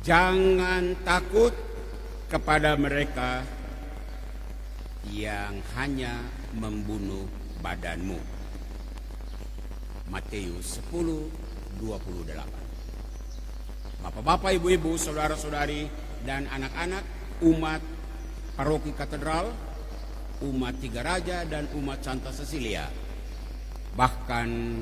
Jangan takut kepada mereka yang hanya membunuh badanmu. Matius 10:28. Bapak-bapak, ibu-ibu, saudara-saudari, dan anak-anak umat Paroki Katedral, umat Tiga Raja, dan umat Santa Cecilia, bahkan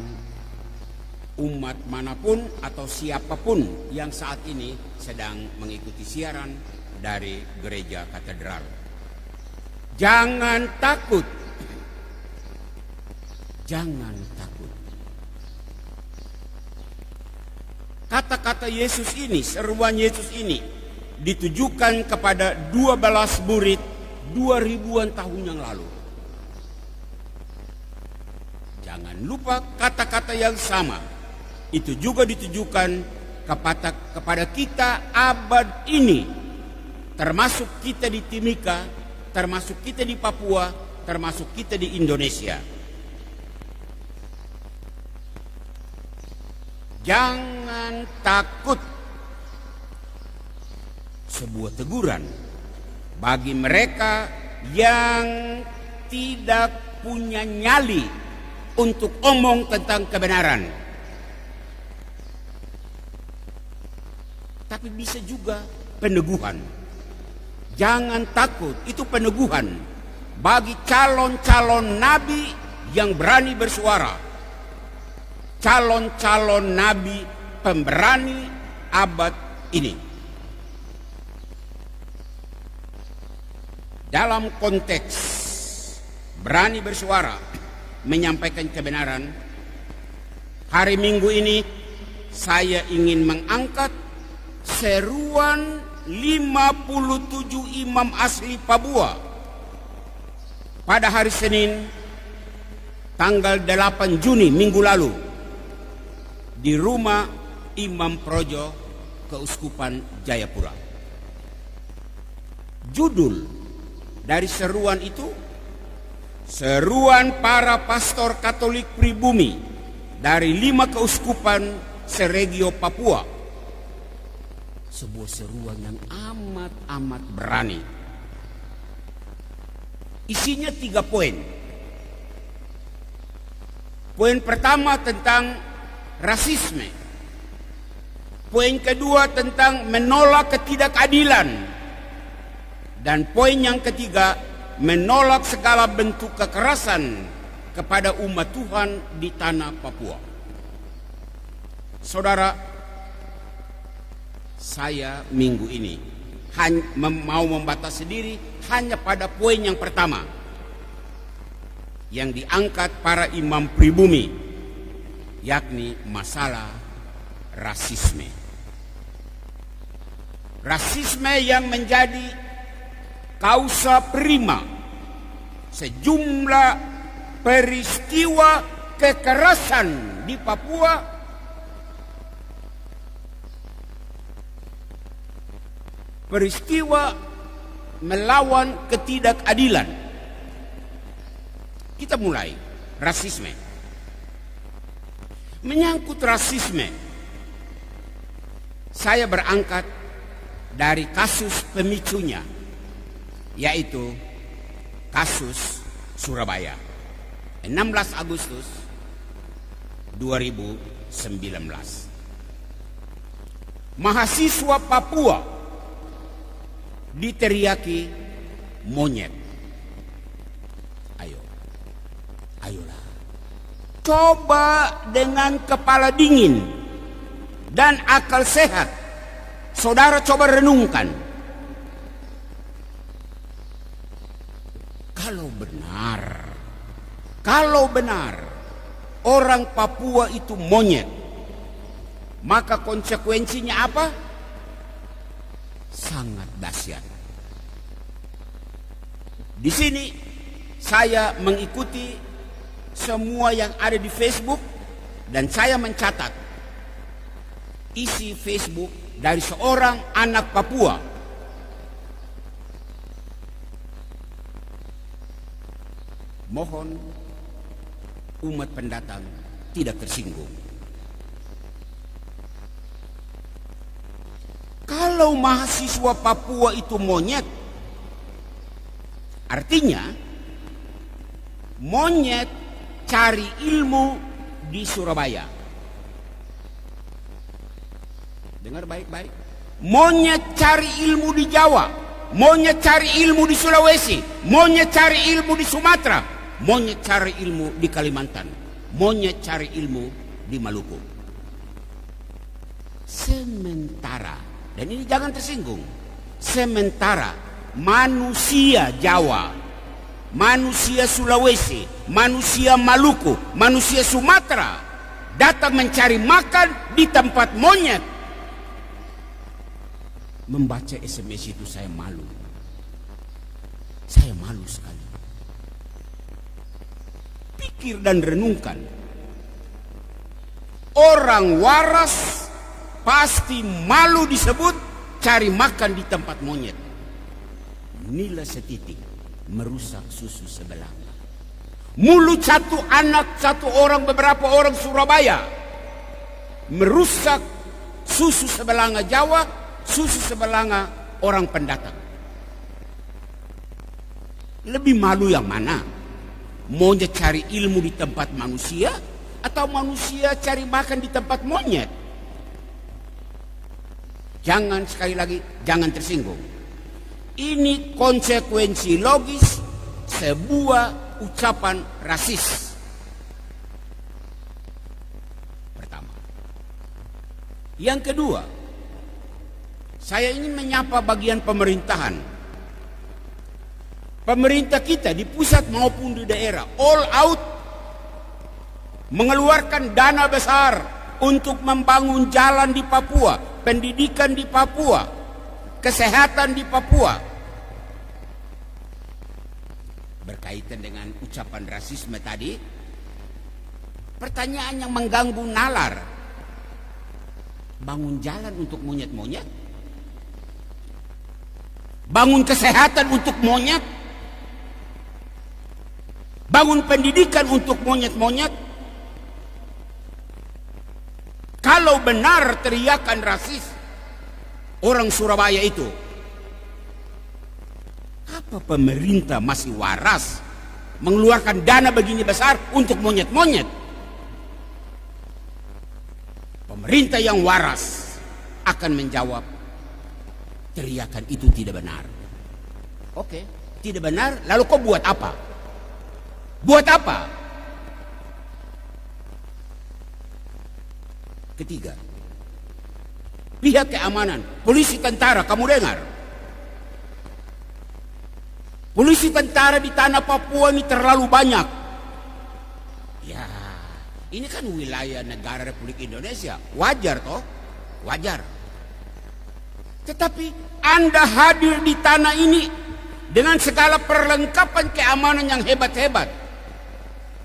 umat manapun atau siapapun yang saat ini sedang mengikuti siaran dari Gereja Katedral. Jangan takut. Jangan takut. Kata-kata Yesus ini, seruan Yesus ini ditujukan kepada 12 murid 2000-an tahun yang lalu. Jangan lupa kata-kata yang sama itu juga ditujukan kepada kita abad ini, termasuk kita di Timika, termasuk kita di Papua, termasuk kita di Indonesia. Jangan takut. Sebuah teguran bagi mereka yang tidak punya nyali untuk omong tentang kebenaran. Tapi bisa juga peneguhan. Jangan takut, itu peneguhan bagi calon-calon nabi yang berani bersuara. Calon-calon nabi pemberani abad ini. Dalam konteks berani bersuara, menyampaikan kebenaran, hari Minggu ini saya ingin mengangkat seruan 57 imam asli Papua pada hari Senin tanggal 8 Juni minggu lalu di rumah Imam Projo Keuskupan Jayapura. Judul dari seruan itu, seruan para pastor Katolik pribumi dari 5 keuskupan seregio Papua. Sebuah seruan yang amat berani. Isinya 3 poin. Poin pertama tentang rasisme. Poin kedua tentang menolak ketidakadilan. Dan poin yang ketiga, menolak segala bentuk kekerasan kepada umat Tuhan di tanah Papua. Saudara, saya minggu ini mau membatasi diri hanya pada poin yang pertama yang diangkat para imam pribumi, yakni masalah rasisme. Rasisme yang menjadi kausa prima sejumlah peristiwa kekerasan di Papua, peristiwa melawan ketidakadilan. Kita mulai rasisme. Menyangkut rasisme, saya berangkat dari kasus pemicunya, yaitu kasus Surabaya 16 Agustus 2019. Mahasiswa Papua diteriaki monyet. Ayolah, coba dengan kepala dingin dan akal sehat, saudara coba renungkan. Kalau benar orang Papua itu monyet, maka konsekuensinya apa? Sangat dahsyat. Di sini saya mengikuti semua yang ada di Facebook dan saya mencatat isi Facebook dari seorang anak Papua. Mohon umat pendatang tidak tersinggung. Kalau mahasiswa Papua itu monyet, artinya monyet cari ilmu di Surabaya. Dengar baik-baik. Monyet cari ilmu di Jawa, monyet cari ilmu di Sulawesi, monyet cari ilmu di Sumatera, monyet cari ilmu di Kalimantan, monyet cari ilmu di Maluku. Sementara, dan ini jangan tersinggung, sementara manusia Jawa, manusia Sulawesi, manusia Maluku, manusia Sumatera datang mencari makan di tempat monyet. Membaca SMS itu saya malu. Saya malu sekali. Pikir dan renungkan. Orang waras pasti malu disebut cari makan di tempat monyet. Nila setitik merusak susu sebelanga. Mulut satu anak, satu orang, beberapa orang Surabaya merusak susu sebelanga Jawa, susu sebelanga orang pendatang. Lebih malu yang mana? Monyet cari ilmu di tempat manusia atau manusia cari makan di tempat monyet? Jangan, sekali lagi, jangan tersinggung. Ini konsekuensi logis sebuah ucapan rasis. Pertama. Yang kedua, saya ingin menyapa bagian pemerintahan. Pemerintah kita di pusat maupun di daerah all out mengeluarkan dana besar untuk membangun jalan di Papua, pendidikan di Papua, kesehatan di Papua. Berkaitan dengan ucapan rasisme tadi, pertanyaan yang mengganggu nalar. Bangun jalan untuk monyet-monyet? Bangun kesehatan untuk monyet? Bangun pendidikan untuk monyet-monyet? Kalau benar teriakan rasis orang Surabaya itu, apa pemerintah masih waras mengeluarkan dana begini besar untuk monyet-monyet? Pemerintah yang waras akan menjawab, teriakan itu tidak benar. Oke, tidak benar, lalu kau buat apa? Buat apa? Ketiga, pihak keamanan, polisi, tentara, kamu dengar? Polisi, tentara di tanah Papua ini terlalu banyak. Ya, ini kan wilayah negara Republik Indonesia, wajar toh? Wajar. Tetapi Anda hadir di tanah ini dengan segala perlengkapan keamanan yang hebat-hebat.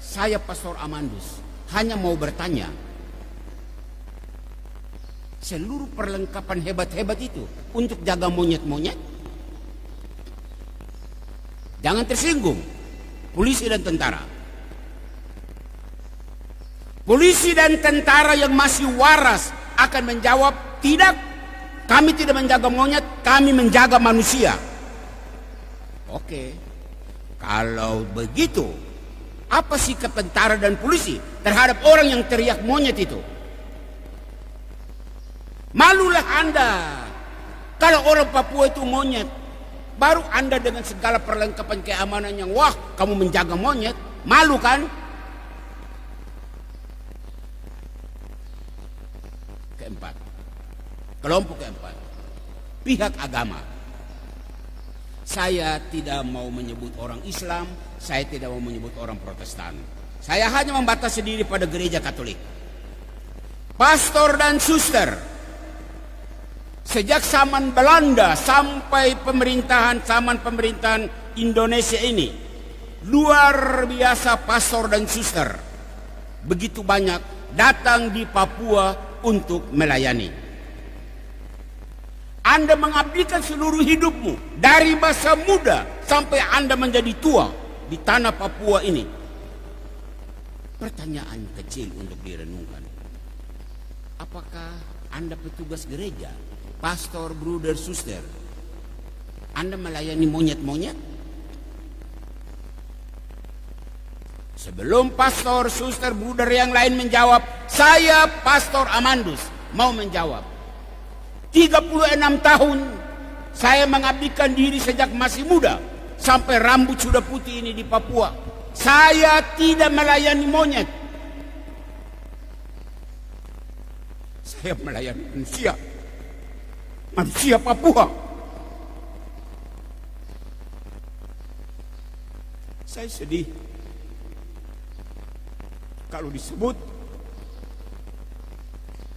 Saya Pastor Amandus hanya mau bertanya, seluruh perlengkapan hebat-hebat itu untuk jaga monyet-monyet? Jangan tersinggung, polisi dan tentara. Polisi dan tentara yang masih waras akan menjawab, tidak, kami tidak menjaga monyet, kami menjaga manusia. Oke, kalau begitu, apa sikap tentara dan polisi terhadap orang yang teriak monyet itu? Malulah Anda. Kalau orang Papua itu monyet, baru Anda dengan segala perlengkapan keamanan yang wah, kamu menjaga monyet, malu kan? Keempat, kelompok keempat, pihak agama. Saya tidak mau menyebut orang Islam, saya tidak mau menyebut orang Protestan. Saya hanya membatasi diri pada gereja Katolik. Pastor dan suster, sejak zaman Belanda sampai zaman pemerintahan Indonesia ini, luar biasa pastor dan suster begitu banyak datang di Papua untuk melayani. Anda mengabdikan seluruh hidupmu dari masa muda sampai Anda menjadi tua di tanah Papua ini. Pertanyaan kecil untuk direnungkan. Apakah Anda petugas gereja pastor, bruder, suster, Anda melayani monyet-monyet? Sebelum pastor, suster, bruder yang lain menjawab, saya Pastor Amandus mau menjawab. 36 tahun saya mengabdikan diri sejak masih muda sampai rambut sudah putih ini di Papua. Saya tidak melayani monyet. Saya melayani manusia. Manusia Papua. Saya sedih kalau disebut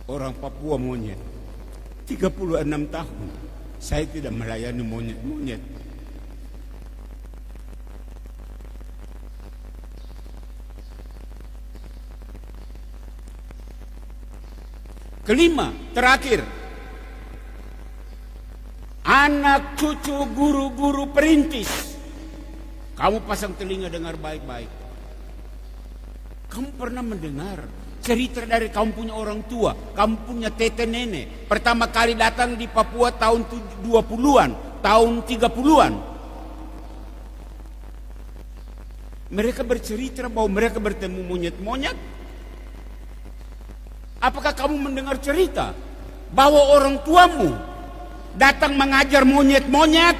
orang Papua monyet. 36 tahun saya tidak melayani monyet-monyet. Kelima, terakhir, anak cucu guru-guru perintis. Kamu pasang telinga dengar baik-baik. Kamu pernah mendengar cerita dari kamu punya orang tua, kamu punya tete nenek, pertama kali datang di Papua tahun 20-an, tahun 30-an. Mereka bercerita bahwa mereka bertemu monyet-monyet. Apakah kamu mendengar cerita bahwa orang tuamu datang mengajar monyet-monyet?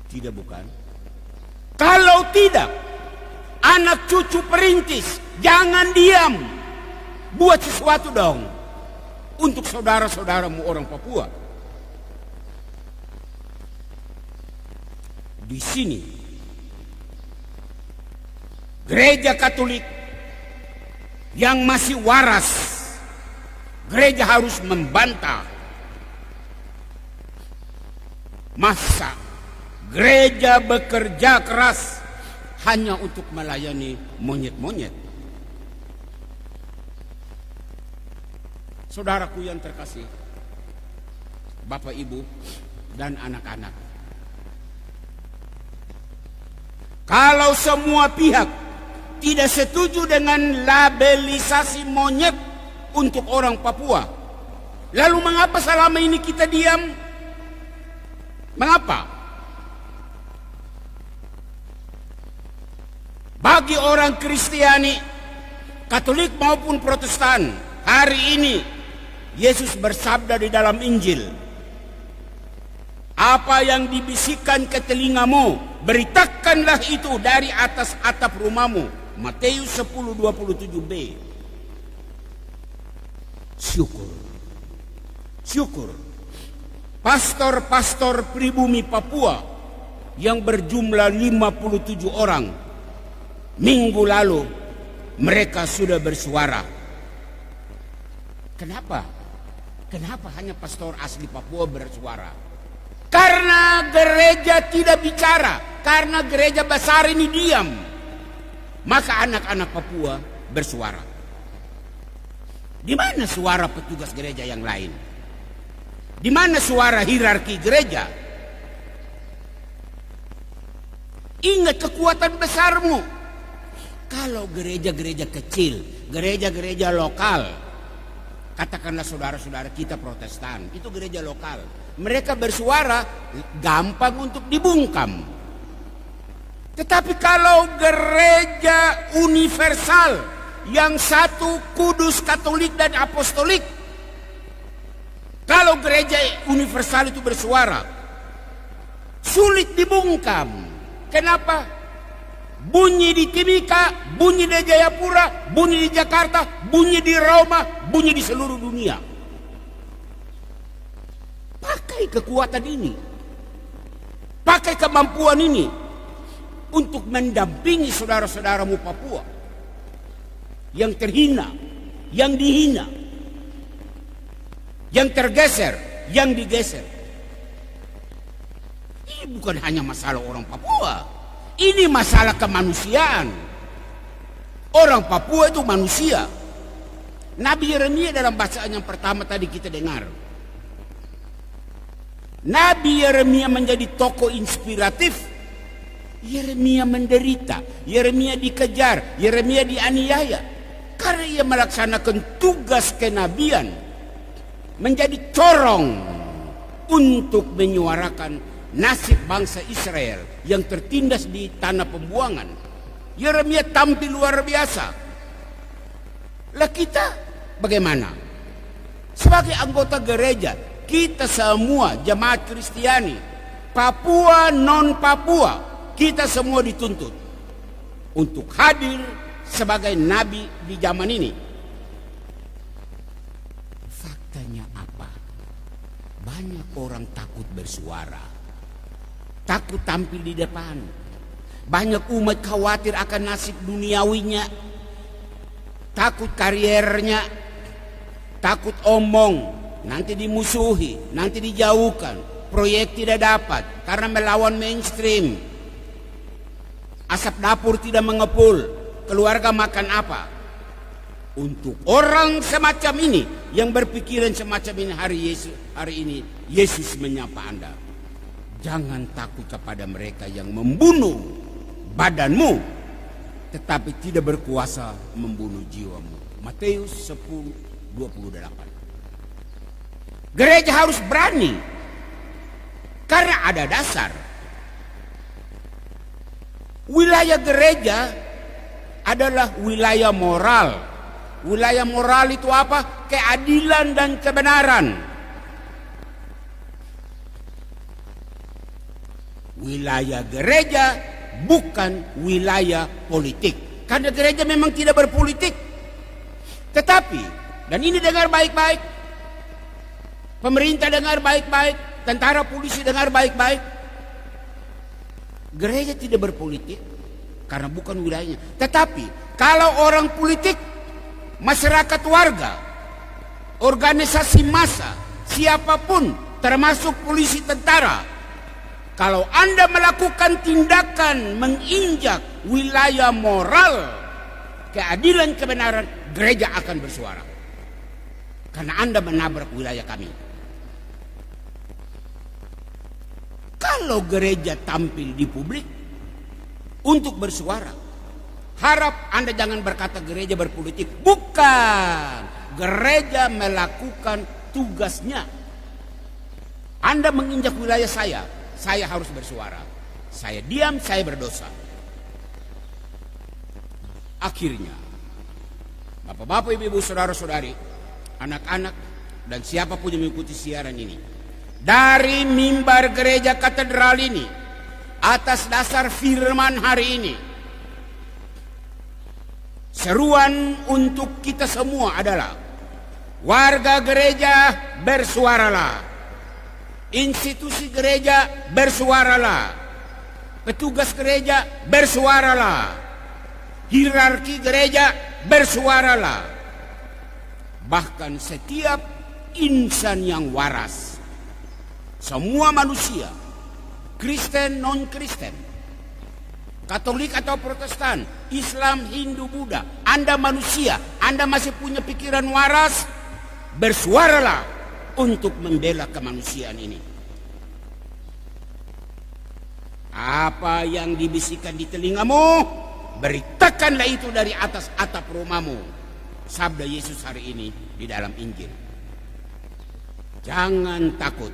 Tidak, bukan? Kalau tidak, anak cucu perintis, jangan diam. Buat sesuatu dong untuk saudara-saudaramu orang Papua. Di sini gereja Katolik yang masih waras, gereja harus membantah. Masa gereja bekerja keras hanya untuk melayani monyet-monyet? Saudaraku yang terkasih, Bapak, Ibu, dan anak-anak, kalau semua pihak tidak setuju dengan labelisasi monyet untuk orang Papua, lalu mengapa selama ini kita diam? Mengapa? Bagi orang Kristiani, Katolik maupun Protestan, hari ini Yesus bersabda di dalam Injil, apa yang dibisikkan ke telingamu, beritakanlah itu dari atas atap rumahmu. Matius 10:27b. Syukur pastor-pastor pribumi Papua yang berjumlah 57 orang, minggu lalu mereka sudah bersuara. Kenapa hanya pastor asli Papua bersuara? Karena gereja tidak bicara, karena gereja besar ini diam, maka anak-anak Papua bersuara. Di mana suara petugas gereja yang lain? Di mana suara hierarki gereja? Ingat kekuatan besarmu. Kalau gereja-gereja kecil, gereja-gereja lokal, katakanlah saudara-saudara kita Protestan, itu gereja lokal, mereka bersuara gampang untuk dibungkam. Tetapi kalau gereja universal yang satu, kudus, Katolik dan Apostolik, kalau gereja universal itu bersuara, sulit dibungkam. Kenapa? Bunyi di Timika, bunyi di Jayapura, bunyi di Jakarta, bunyi di Roma, bunyi di seluruh dunia. Pakai kekuatan ini, pakai kemampuan ini untuk mendampingi saudara-saudaramu Papua yang terhina, yang dihina, yang tergeser, yang digeser. Ini bukan hanya masalah orang Papua, ini masalah kemanusiaan. Orang Papua itu manusia. Nabi Yeremia dalam bacaan yang pertama tadi kita dengar, Nabi Yeremia menjadi tokoh inspiratif. Yeremia menderita, Yeremia dikejar, Yeremia dianiaya karena ia melaksanakan tugas kenabian menjadi corong untuk menyuarakan nasib bangsa Israel yang tertindas di tanah pembuangan. Yeremia tampil luar biasa. Lah kita bagaimana? Sebagai anggota gereja, kita semua jemaat Kristiani, Papua non Papua, kita semua dituntut untuk hadir sebagai nabi di zaman ini. Faktanya apa? Banyak orang takut bersuara, takut tampil di depan. Banyak umat khawatir akan nasib duniawinya, takut kariernya, takut omong, nanti dimusuhi, nanti dijauhkan, proyek tidak dapat karena melawan mainstream. Asap dapur tidak mengepul, keluarga makan apa? Untuk orang semacam ini yang berpikiran semacam ini hari ini Yesus menyapa Anda. Jangan takut kepada mereka yang membunuh badanmu tetapi tidak berkuasa membunuh jiwamu. Matius 10:28. Gereja harus berani karena ada dasar. Wilayah gereja adalah wilayah moral. Wilayah moral itu apa? Keadilan dan kebenaran. Wilayah gereja bukan wilayah politik. Karena gereja memang tidak berpolitik. Tetapi, dan ini dengar baik-baik, pemerintah dengar baik-baik, tentara polisi dengar baik-baik, gereja tidak berpolitik karena bukan wilayahnya. Tetapi kalau orang politik, masyarakat warga, organisasi massa, siapapun termasuk polisi, tentara, kalau Anda melakukan tindakan menginjak wilayah moral, keadilan, kebenaran, gereja akan bersuara. Karena Anda menabrak wilayah kami. Kalau gereja tampil di publik untuk bersuara, harap Anda jangan berkata gereja berpolitik. Bukan. Gereja melakukan tugasnya. Anda menginjak wilayah saya harus bersuara. Saya diam, saya berdosa. Akhirnya, Bapak-bapak, Ibu-ibu, saudara-saudari, anak-anak, dan siapapun yang mengikuti siaran ini, dari mimbar gereja katedral ini, atas dasar firman hari ini, seruan untuk kita semua adalah: warga gereja bersuaralah, institusi gereja bersuaralah, petugas gereja bersuaralah, hierarki gereja bersuaralah, bahkan setiap insan yang waras, semua manusia, Kristen, non-Kristen, Katolik atau Protestan, Islam, Hindu, Buddha, Anda manusia, Anda masih punya pikiran waras, bersuaralah untuk membela kemanusiaan ini. Apa yang dibisikkan di telingamu, beritakanlah itu dari atas atap rumahmu. Sabda Yesus hari ini di dalam Injil. Jangan takut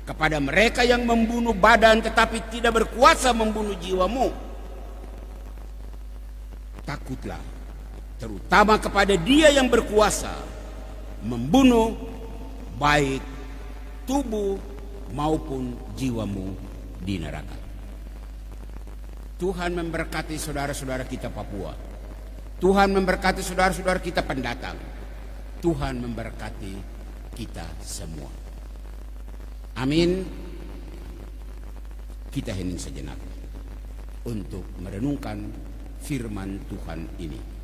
kepada mereka yang membunuh badan tetapi tidak berkuasa membunuh jiwamu. Takutlah terutama kepada Dia yang berkuasa membunuh baik tubuh maupun jiwamu di neraka. Tuhan memberkati saudara-saudara kita Papua. Tuhan memberkati saudara-saudara kita pendatang. Tuhan memberkati kita semua. Amin. Kita hening sejenak untuk merenungkan firman Tuhan ini.